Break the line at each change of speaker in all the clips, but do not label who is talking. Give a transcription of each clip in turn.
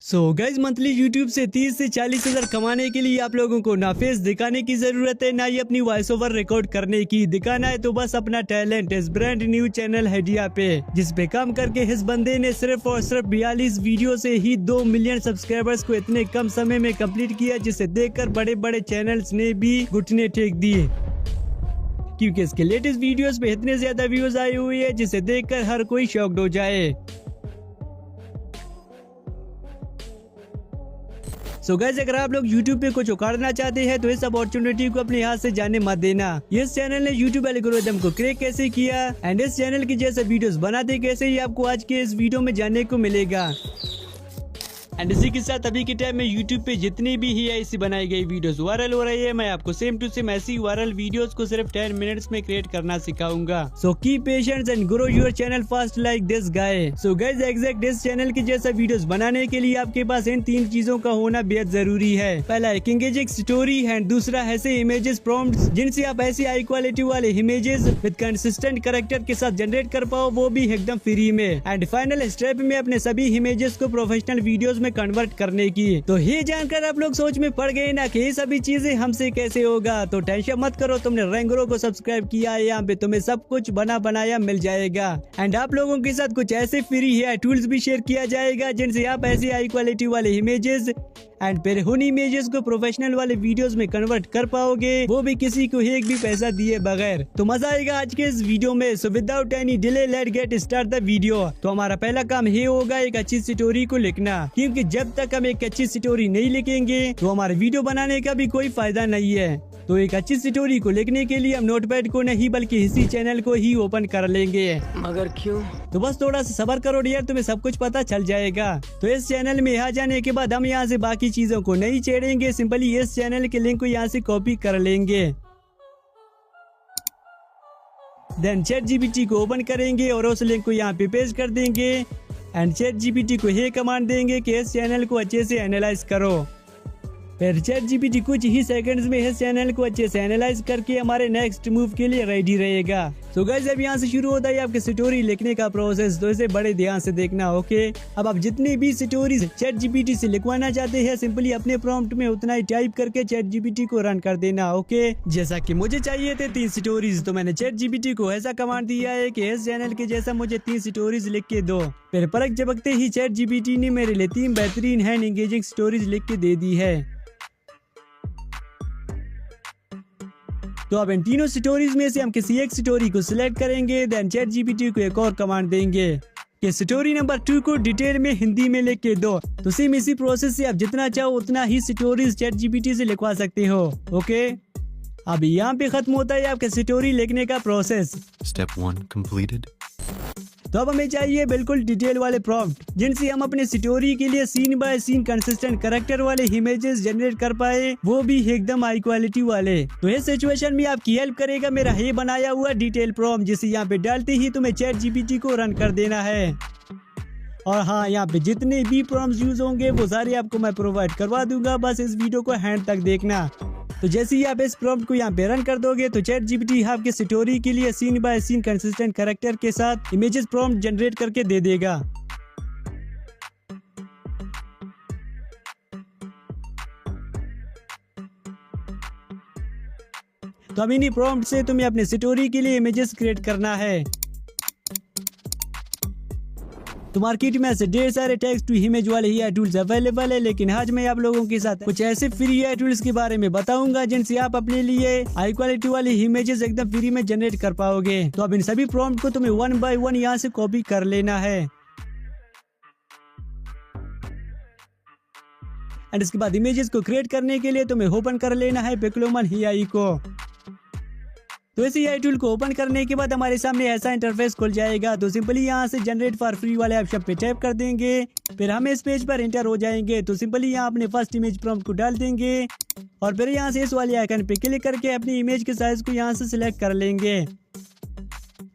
Guys monthly YouTube से 30 से 40 हजार कमाने के लिए आप लोगों को ना फेस दिखाने की जरूरत है, ना ही अपनी वॉइस ओवर रिकॉर्ड करने की। दिखाना है तो बस अपना टैलेंट। इस ब्रांड न्यू चैनल हैडिया पे, जिस पे काम करके इस बंदे ने सिर्फ और सिर्फ 42 वीडियो से ही 2 मिलियन सब्सक्राइबर्स को इतने कम समय में कंप्लीट किया, जिसे देखकर बड़े बड़े चैनल्स ने भी घुटने टेक दिए, क्योंकि इसके लेटेस्ट वीडियोस पे इतने ज्यादा व्यूज आए हुए हैं जिसे देखकर हर कोई शॉक्ड हो जाए। गाइस, अगर आप लोग YouTube पे कुछ उखाड़ना चाहते हैं तो इस अपॉर्चुनिटी को अपने हाथ से जाने मत देना। इस चैनल ने YouTube एल्गोरिथम को क्रैक कैसे किया एंड इस चैनल की जैसे वीडियोस बनाते कैसे, ही आपको आज के इस वीडियो में जानने को मिलेगा। एंड इसी के साथ अभी के टाइम में YouTube पे जितनी भी ही ऐसी बनाई गई वीडियोस वायरल हो रही है, मैं आपको सेम टू सेम ऐसी वायरल वीडियोस को सिर्फ 10 मिनट्स में क्रिएट करना सिखाऊंगा। Keep patience and grow your channel fast like this guy. Guys, exact इस चैनल के जैसा वीडियोस बनाने के लिए आपके पास इन 3 चीजों का होना बेहद जरूरी है। पहला एक एंगेजिंग स्टोरी एंड दूसरा ऐसे इमेजेस प्रॉम्प्ट्स जिनसे आप ऐसी हाई क्वालिटी वाले इमेजेस विद कंसिस्टेंट कैरेक्टर के साथ जनरेट कर पाओ, वो भी एकदम फ्री में। एंड फाइनल स्टेप में अपने सभी इमेजेस को प्रोफेशनल वीडियोस में कन्वर्ट करने की। तो ये जानकर आप लोग सोच में पड़ गए ना कि ये सभी चीजें हमसे कैसे होगा, तो टेंशन मत करो, तुमने रैंगरो को सब्सक्राइब किया है, यहाँ पे तुम्हें सब कुछ बना बनाया मिल जाएगा। एंड आप लोगों के साथ कुछ ऐसे फ्री है टूल्स भी शेयर किया जाएगा जिनसे आप ऐसी हाई क्वालिटी वाले इमेजेस एंड फिर उन इमेजेस को प्रोफेशनल वाले वीडियोस में कन्वर्ट कर पाओगे, वो भी किसी को एक भी पैसा दिए बगैर। तो मजा आएगा आज के इस वीडियो में। So without any delay let get start the video. तो हमारा पहला काम ये होगा एक अच्छी स्टोरी को लिखना, क्योंकि जब तक हम एक अच्छी स्टोरी नहीं लिखेंगे तो हमारे वीडियो बनाने का भी कोई फायदा नहीं है। तो एक अच्छी स्टोरी को लिखने के लिए हम नोटपैड को नहीं बल्कि इसी चैनल को ही ओपन कर लेंगे।
मगर क्यों?
तो बस थोड़ा सा सब्र करो डियर, तुम्हें सब कुछ पता चल जाएगा। तो इस चैनल में आ जाने के बाद हम यहाँ से बाकी चीजों को नहीं छेड़ेंगे, सिंपली इस चैनल के लिंक को यहाँ से कॉपी कर लेंगे। देन ChatGPT को ओपन करेंगे और उस लिंक को यहाँ पे पेस्ट कर देंगे एंड ChatGPT को ये कमांड देंगे कि इस चैनल को अच्छे से एनालाइज करो। फिर ChatGPT कुछ ही सेकंड्स में इस चैनल को अच्छे से एनालाइज करके हमारे नेक्स्ट मूव के लिए रेडी रहेगा। गाइस, अब यहाँ से शुरू होता है आपके स्टोरी लिखने का प्रोसेस, तो इसे बड़े ध्यान से देखना, ओके। अब आप जितनी भी स्टोरीज ChatGPT से लिखवाना चाहते हैं, सिंपली अपने प्रॉम्प्ट में उतना ही टाइप करके ChatGPT को रन कर देना, ओके। जैसा कि मुझे चाहिए थे 3 स्टोरीज, तो मैंने ChatGPT को ऐसा कमांड दिया है कि इस चैनल के जैसा मुझे 3 स्टोरीज लिख के दो। फिर पलक झपकते ही ChatGPT ने मेरे लिए 3 बेहतरीन एंड एंगेजिंग स्टोरीज लिख के दे दी है। तो अब इन तीनों स्टोरीज में से हम किसी एक स्टोरी को सिलेक्ट करेंगे, देन ChatGPT को एक और कमांड देंगे कि स्टोरी नंबर 2 को डिटेल में हिंदी में लिख के दो। तो सेम इसी प्रोसेस से आप जितना चाहो उतना ही स्टोरीज ChatGPT से लिखवा सकते हो, ओके। अब यहाँ पे खत्म होता है आपके स्टोरी लिखने का प्रोसेस।
Step 1 completed.
तो अब हमें चाहिए बिल्कुल डिटेल वाले प्रॉम्प्ट जिनसे हम अपने स्टोरी के लिए scene by scene consistent character वाले इमेजेस जनरेट कर पाए, वो भी एकदम हाई क्वालिटी वाले। तो इस सिचुएशन में आपकी हेल्प करेगा मेरा ये बनाया हुआ डिटेल प्रॉम्प्ट, जिसे यहाँ पे डालते ही तुम्हें ChatGPT को रन कर देना है। और हाँ, यहाँ पे जितने भी प्रॉम्प्ट्स यूज होंगे वो सारे आपको मैं प्रोवाइड करवा दूंगा, बस इस वीडियो को हैंड तक देखना। तो जैसे ही आप इस प्रॉम्प्ट को यहाँ पे रन कर दोगे तो ChatGPT आपके स्टोरी के लिए scene by scene consistent character के साथ इमेजेस प्रॉम्प्ट जनरेट करके दे देगा। तो अब इन्हीं प्रॉम्प्ट से तुम्हें अपने स्टोरी के लिए इमेजेस क्रिएट करना है। तो मार्केट में ऐसे ढेर सारे टेक्स्ट टू इमेज वाले AI टूल्स अवेलेबल है, लेकिन आज मैं आप लोगों के साथ कुछ ऐसे फ्री AI टूल्स के बारे में बताऊंगा जिनसे आप अपने लिए हाई क्वालिटी वाले इमेजेस एकदम फ्री में जनरेट कर पाओगे। तो अब इन सभी प्रॉम्प्ट को तुम्हें 1 बाय 1 यहाँ से कॉपी कर लेना है एंड इसके बाद इमेजेस को क्रिएट करने के लिए तुम्हें ओपन कर लेना है पिक्लोमन AI को। तो इस AI टूल को ओपन करने के बाद हमारे सामने ऐसा इंटरफेस खुल जाएगा। तो सिंपली यहाँ से जनरेट फॉर फ्री वाले ऑप्शन पे टैप कर देंगे, फिर हम इस पेज पर एंटर हो जाएंगे। तो सिंपली यहाँ अपने फर्स्ट इमेज प्रॉम्प्ट को डाल देंगे और फिर यहाँ से इस वाले आइकन पे क्लिक करके अपनी इमेज के साइज को यहाँ से सिलेक्ट कर लेंगे,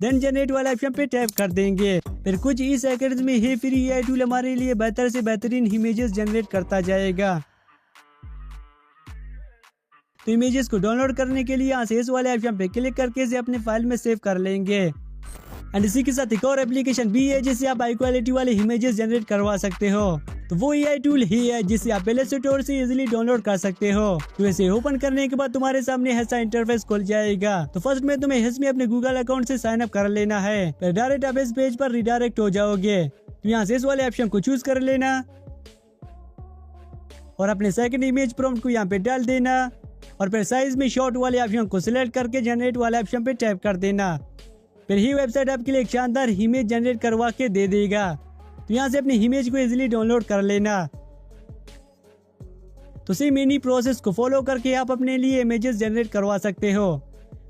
देन जनरेट वाले ऑप्शन पे टैप कर देंगे। फिर कुछ ही सेकंड्स में ये फ्री AI टूल हमारे लिए बेहतर से बेहतरीन इमेजेस जनरेट करता जाएगा। तो इमेजेस को डाउनलोड करने के लिए यहाँ से इस वाले ऑप्शन पे क्लिक करके इसे अपने फाइल में सेव कर लेंगे। एंड इसी के साथ एक और एप्लीकेशन भी है जिससे आप हाई क्वालिटी वाले इमेजेस जनरेट करवा सकते हो। तो वो AI टूल ही है जिसे आप प्ले स्टोर से इजीली डाउनलोड कर सकते हो। तो इसे ओपन करने के बाद तुम्हारे सामने ऐसा इंटरफेस खुल जाएगा। तो फर्स्ट में तुम्हें इसमें अपने गूगल अकाउंट से साइन अप कर लेना है, फिर डायरेक्ट आप इस पेज पर रिडायरेक्ट हो जाओगे। तो यहाँ से इस वाले ऑप्शन को चूज कर लेना और अपने सेकंड इमेज प्रॉम्प्ट को यहाँ पे डाल देना और फिर साइज में शॉर्ट वाले ऑप्शन को सिलेक्ट करके जनरेट वाले ऑप्शन पे टैप कर देना। फिर ही वेबसाइट आपके लिए एक शानदार इमेज जनरेट करवा के दे देगा। तो यहाँ से अपनी इमेज को इजीली डाउनलोड कर लेना। तो सेम इन्हीं प्रोसेस को फॉलो करके आप अपने लिए इमेजेस जनरेट करवा सकते हो।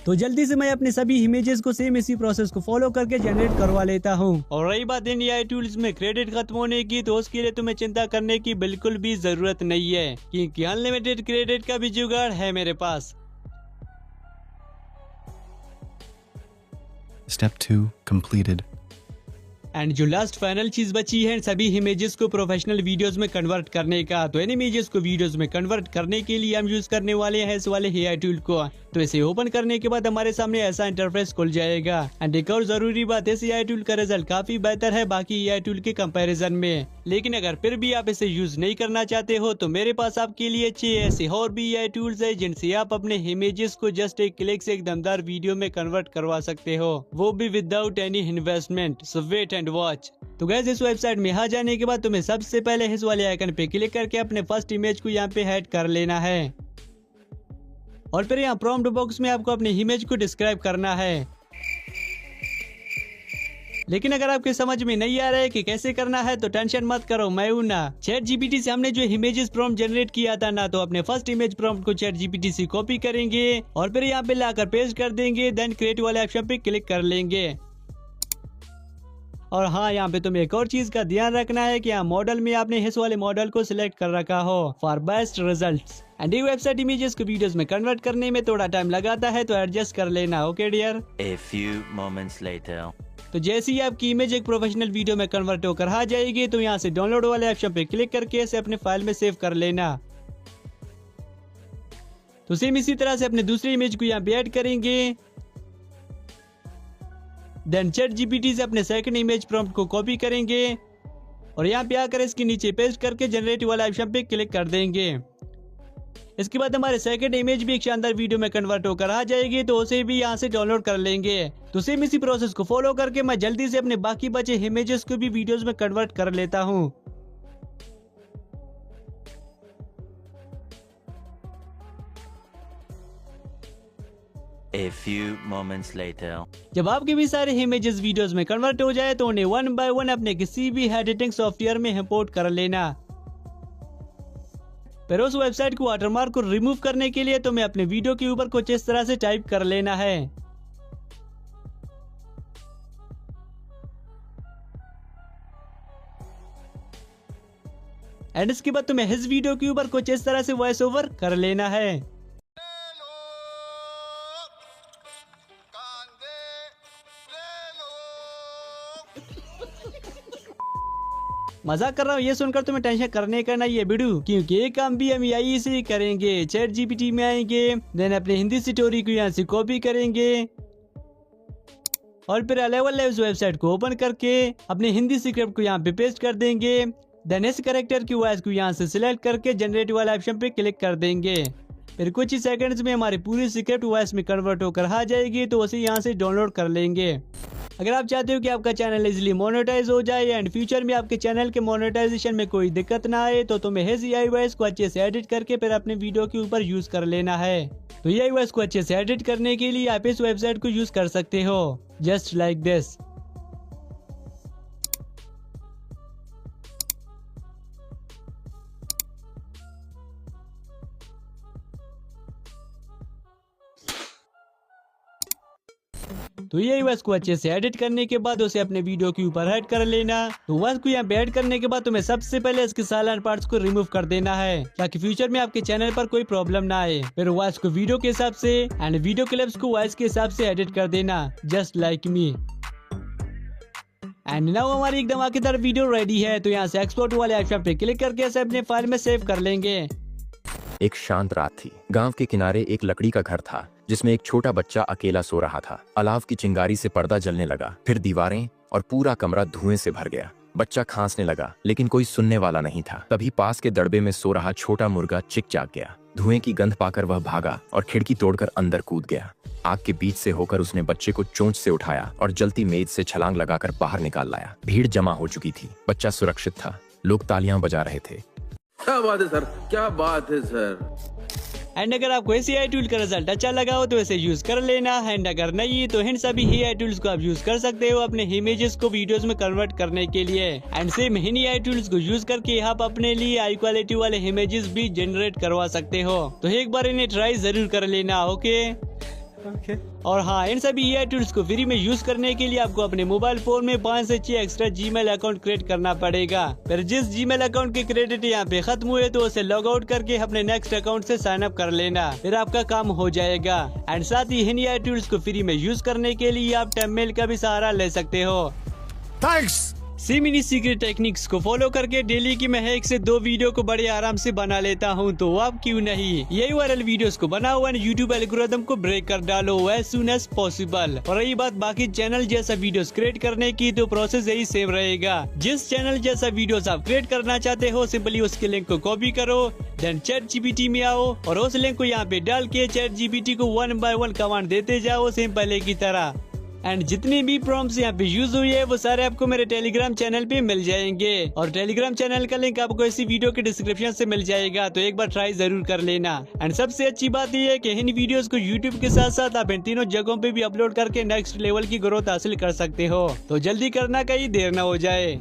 तो जल्दी से मैं अपने सभी इमेजेस को सेम इसी प्रोसेस को फॉलो करके जनरेट करवा लेता हूँ। और रही बात इन AI टूल्स में क्रेडिट खत्म होने की, तो उसके लिए तुम्हें चिंता करने की बिल्कुल भी जरूरत नहीं है, क्योंकि अनलिमिटेड क्रेडिट का भी जुगाड़ है मेरे पास।
Step 2 completed.
एंड जो लास्ट फाइनल चीज बची है सभी इमेजेस को प्रोफेशनल वीडियोस में कन्वर्ट करने का। तो इन इमेजेस को वीडियोस में कन्वर्ट करने के लिए हम यूज करने वाले हैं इस वाले AI टूल को। तो इसे ओपन करने के बाद हमारे सामने ऐसा इंटरफेस खुल जाएगा। एंड एक और जरूरी बात, इस AI टूल का रिजल्ट काफी बेहतर है बाकी AI टूल के कंपैरिजन में। लेकिन अगर फिर भी आप इसे यूज नहीं करना चाहते हो तो मेरे पास आपके लिए अच्छे ऐसे और भी AI टूल्स है जिनसे आप अपने इमेजेस को जस्ट एक क्लिक से एक दमदार वीडियो में कन्वर्ट करवा सकते हो, वो भी without any investment. So wait and watch. तो गाइस इस वेबसाइट में आ जाने के बाद तुम्हें सबसे पहले इस वाले आइकन पे क्लिक करके अपने फर्स्ट इमेज को यहाँ पे ऐड कर लेना है और फिर यहाँ प्रॉम्प्ट बॉक्स में आपको अपनी इमेज को डिस्क्राइब करना है। लेकिन अगर आपके समझ में नहीं आ रहा है कि कैसे करना है तो टेंशन मत करो, मैं हूं ना। ChatGPT से हमने जो इमेजेस प्रॉम्प्ट जनरेट किया था ना, तो अपने फर्स्ट इमेज प्रॉम्प्ट को ChatGPT से कॉपी करेंगे और फिर यहाँ पे लाकर पेस्ट कर देंगे, देन क्रिएट वाले ऑप्शन पे क्लिक कर लेंगे। और हाँ, यहाँ पे तुम्हें एक और चीज का ध्यान रखना है कि यहाँ मॉडल में आपने इस वाले मॉडल को सिलेक्ट कर रखा हो फॉर बेस्ट रिजल्ट्स। एंड ये वेबसाइट इमेजेस को वीडियोस में कन्वर्ट करने में थोड़ा टाइम लगाता है, तो एडजस्ट कर लेना। Okay dear.
A few moments later.
तो जैसे ही आपकी इमेज एक प्रोफेशनल वीडियो में कन्वर्ट होकर आ जाएगी तो यहाँ से डाउनलोड वाले ऑप्शन पे क्लिक करके इसे अपने फाइल में सेव कर लेना। तो सेम इसी तरह से अपने दूसरी इमेज को यहाँ पे ऐड करेंगे, देन ChatGPT से अपने सेकंड इमेज प्रॉम्प्ट को कॉपी करेंगे और यहाँ पे आकर इसके नीचे पेस्ट करके जनरेट वाला ऑप्शन पे क्लिक कर देंगे। इसके बाद हमारे सेकंड इमेज भी एक शानदार वीडियो में कन्वर्ट होकर आ जाएगी, तो उसे भी यहाँ से डाउनलोड कर लेंगे। तो सेम इसी प्रोसेस को फॉलो करके मैं जल्दी से अपने बाकी बचे इमेजेस को भी वीडियोस में कन्वर्ट कर लेता हूँ।
A few moments later.
जब आपके भी सारे इमेजेस वीडियोस में कन्वर्ट हो जाए तो उन्हें वन बाय वन अपने किसी भी एडिटिंग सॉफ्टवेयर में इंपोर्ट कर लेना। फिर उस वेबसाइट को वाटरमार्क को रिमूव करने के लिए तुम्हें अपने वीडियो के ऊपर कुछ इस तरह से टाइप कर लेना है। एंड इसके बाद तुम्हें इस वीडियो के ऊपर कुछ इस तरह से वॉइस ओवर कर लेना है। मजाक कर रहा हूँ, ये सुनकर तुम्हें टेंशन करने का नहीं है बिडू, क्योंकि ये काम भी हम यही से ही करेंगे। ChatGPT में आएंगे, देन अपने हिंदी स्टोरी को यहाँ से कॉपी करेंगे और फिर लेवल उस वेबसाइट को ओपन करके अपने हिंदी स्क्रिप्ट को यहाँ पे पेस्ट कर देंगे, देन इस कैरेक्टर की वॉइस को यहाँ से सिलेक्ट करके जनरेट वाला ऑप्शन पे क्लिक कर देंगे। फिर कुछ ही सेकंड्स में हमारी पूरी स्क्रिप्ट वॉइस में कन्वर्ट होकर आ जाएगी, तो उसे यहाँ से डाउनलोड कर लेंगे। अगर आप चाहते हो कि आपका चैनल इजीली मोनेटाइज हो जाए एंड फ्यूचर में आपके चैनल के मोनेटाइजेशन में कोई दिक्कत ना आए, तो तुम्हें इस AI वॉइस को अच्छे से एडिट करके फिर अपने वीडियो के ऊपर यूज कर लेना है। तो AI वॉइस को अच्छे से एडिट करने के लिए आप इस वेबसाइट को यूज कर सकते हो, जस्ट लाइक दिस। तो ये वॉइस को अच्छे से एडिट करने के बाद उसे अपने वीडियो के ऊपर ऐड कर लेना। तो वॉइस को यहाँ पे ऐड करने के बाद तुम्हें सबसे पहले इसके साइलेंट पार्ट्स को रिमूव कर देना है, ताकि फ्यूचर में आपके चैनल पर कोई प्रॉब्लम ना आए। फिर वॉइस को वीडियो के हिसाब से एंड वीडियो क्लिप्स को वॉइस के हिसाब से एडिट कर देना, just like me. And now हमारी एकदम धमाकेदार वीडियो रेडी है। तो यहाँ से एक्सपोर्ट वाले ऑप्शन पे क्लिक करके इसे अपने फाइल में सेव कर लेंगे।
एक शांत रात थी। गांव के किनारे एक लकड़ी का घर था जिसमें एक छोटा बच्चा अकेला सो रहा था। अलाव की चिंगारी से पर्दा जलने लगा, फिर दीवारें और पूरा कमरा धुएं से भर गया। बच्चा खांसने लगा, लेकिन कोई सुनने वाला नहीं था। तभी पास के दड़बे में सो रहा छोटा मुर्गा चिकचाक गया। धुएं की गंध पाकर वह भागा और खिड़की तोड़कर अंदर कूद गया। आग के बीच से होकर उसने बच्चे को चोंच से उठाया और जलती मेज से छलांग लगाकर बाहर निकाल लाया। भीड़ जमा हो चुकी थी। बच्चा सुरक्षित था। लोग तालियां बजा रहे थे।
क्या बात है सर, क्या बात है सर।
एंड अगर आपको ऐसे AI टूल का रिजल्ट अच्छा लगा हो तो इसे यूज कर लेना। एंड अगर नहीं तो इन सभी AI टूल्स को आप यूज कर सकते हो अपने इमेजेस को वीडियोस में कन्वर्ट करने के लिए। And same in AI tools को यूज करके आप अपने लिए हाई क्वालिटी वाले इमेजेस भी जनरेट करवा सकते हो। तो एक बार इन्हें ट्राई जरूर कर लेना। ओके और हाँ, इन सभी AI टूल्स को फ्री में यूज करने के लिए आपको अपने मोबाइल फोन में 5 से 6 एक्स्ट्रा Gmail अकाउंट क्रिएट करना पड़ेगा। फिर जिस Gmail अकाउंट के क्रेडिट यहाँ पे खत्म हुए तो उसे लॉग आउट करके अपने नेक्स्ट अकाउंट से साइन अप कर लेना, फिर आपका काम हो जाएगा। एंड साथ ही इन AI टूल्स को फ्री में यूज करने के लिए आप टेममेल का भी सहारा ले सकते हो।
थैंक्स।
सिमिनी सीक्रेट टेक्निक्स को फॉलो करके डेली की मैं 1 से 2 वीडियो को बड़े आराम से बना लेता हूं, तो आप क्यों नहीं यही वायरल वीडियोस को बना हुआ यूट्यूब एल्गोरिथम को ब्रेक कर डालो एज सून एज पॉसिबल। और रही बात बाकी चैनल जैसा वीडियोस क्रिएट करने की, तो प्रोसेस यही सेम रहेगा। जिस चैनल जैसा वीडियोस आप क्रिएट करना चाहते हो सिंपली उसके लिंक को कॉपी करो, देन ChatGPT में आओ और उस लिंक को यहाँ पे डाल के ChatGPT को 1 by 1 कमांड देते जाओ सेम पहले की तरह। एंड जितनी भी प्रॉम्प्ट्स यहाँ पे यूज हुई है वो सारे आपको मेरे टेलीग्राम चैनल पे मिल जाएंगे। और टेलीग्राम चैनल का लिंक आपको इसी वीडियो के डिस्क्रिप्शन से मिल जाएगा, तो एक बार ट्राई जरूर कर लेना। एंड सबसे अच्छी बात ये है कि इन वीडियोस को यूट्यूब के साथ साथ आप इन तीनों जगहों पे भी अपलोड करके नेक्स्ट लेवल की ग्रोथ हासिल कर सकते हो। तो जल्दी करना, कहीं देर न हो जाए।